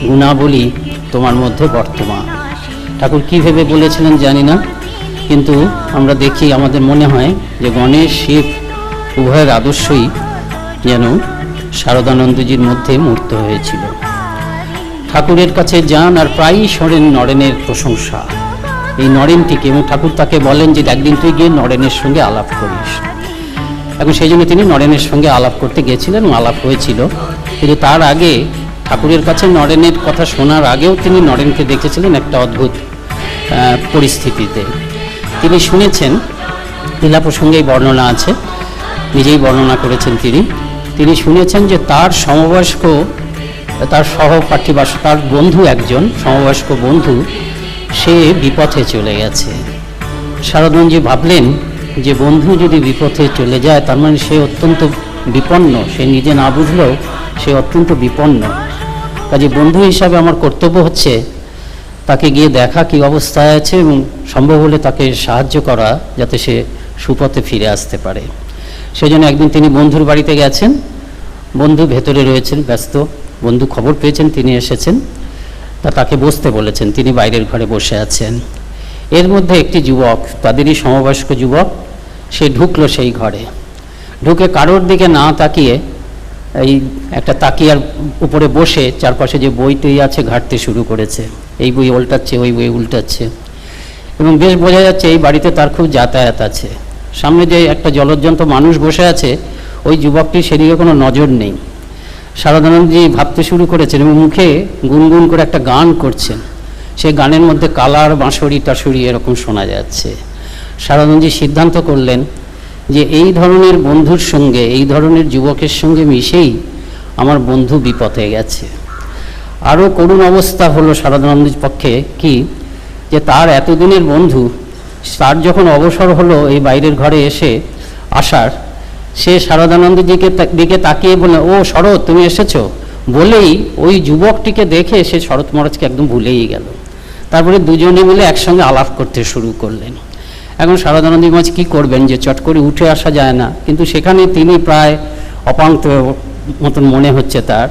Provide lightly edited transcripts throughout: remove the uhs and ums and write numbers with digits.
গুণাবলী তোমার মধ্যে বর্তমান। ঠাকুর কী ভেবে বলেছিলেন জানি না, কিন্তু আমরা দেখি, আমাদের মনে হয় যে গণেশ শিব উভয়ের আদর্শই যেন শারদানন্দজির মধ্যে মূর্ত হয়েছিল। ঠাকুরের কাছে যান আর প্রায়ই শোনেন নরেনের প্রশংসা, এই নরেনটিকে, এবং ঠাকুর তাকে বলেন যে একদিন তুই গিয়ে নরেনের সঙ্গে আলাপ করিস। এখন সেই জন্য তিনি নরেনের সঙ্গে আলাপ করতে গিয়েছিলেন, আলাপ হয়েছিল। কিন্তু তার আগে ঠাকুরের কাছে নরেনের কথা শোনার আগেও তিনি নরেনকে দেখেছিলেন একটা অদ্ভুত পরিস্থিতিতে। তিনি শুনেছেন, লীলা প্রসঙ্গেই বর্ণনা আছে, নিজেই বর্ণনা করেছেন তিনি শুনেছেন যে তার সমবয়স্ক, তার সহপাঠী বা তার বন্ধু, একজন সমবয়স্ক বন্ধু, সে বিপথে চলে গেছে। শারদানন্দজি ভাবলেন যে বন্ধু যদি বিপথে চলে যায় তার মানে সে অত্যন্ত বিপন্ন, সে নিজে না বুঝলেও সে অত্যন্ত বিপন্ন। কাজে বন্ধু হিসাবে আমার কর্তব্য হচ্ছে তাকে গিয়ে দেখা কী অবস্থায় আছে এবং সম্ভব হলে তাকে সাহায্য করা যাতে সে সুপথে ফিরে আসতে পারে। সেজন্য একদিন তিনি বন্ধুর বাড়িতে গেছেন। বন্ধু ভেতরে রয়েছেন ব্যস্ত, বন্ধু খবর পেয়েছেন তিনি এসেছেন, তাকে বসতে বলেছেন, তিনি বাইরের ঘরে বসে আছেন। এর মধ্যে একটি যুবক, তাদেরই সমবয়স্ক যুবক, সে ঢুকলো সেই ঘরে। ঢুকে কারোর দিকে না তাকিয়ে এই একটা তাকিয়ার উপরে বসে চারপাশে যে বই টই আছে ঘাঁটতে শুরু করেছে। এই বই উল্টাচ্ছে, ওই বই উল্টাচ্ছে, এবং বেশ বোঝা যাচ্ছে এই বাড়িতে তার খুব যাতায়াত আছে। সামনে যে একটা জলজ্জন্ত মানুষ বসে আছে, ওই যুবকটির সেদিকে কোনো নজর নেই। শারদানন্দজি ভাবতে শুরু করেছেন এবং মুখে গুনগুন করে একটা গান করছেন। সে গানের মধ্যে কালার, বাঁশরি, টাঁশরি এরকম শোনা যাচ্ছে। শারদানন্দজি সিদ্ধান্ত করলেন যে এই ধরনের বন্ধুর সঙ্গে, এই ধরনের যুবকের সঙ্গে মিশেই আমার বন্ধু বিপথে গেছে। আরও করুণ অবস্থা হলো শারদানন্দজির পক্ষে কি, যে তার এতদিনের বন্ধু, তার যখন অবসর হলো এই বাইরের ঘরে এসে আসার, সে শারদানন্দজিকে দিকে তাকিয়ে বলে, ও শরৎ তুমি এসেছো বলেই ওই যুবকটিকে দেখে সে শরৎ মহারাজকে একদম ভুলেই গেল। তারপরে দুজনে মিলে একসঙ্গে আলাপ করতে শুরু করলেন। এখন শারদানন্দজি মহারাজ কী করবেন, যে চট করে উঠে আসা যায় না, কিন্তু সেখানে তিনি প্রায় অপাঙ্ক্ত মতন মনে হচ্ছে তার,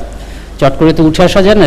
চট করে তো উঠে আসা যায় না।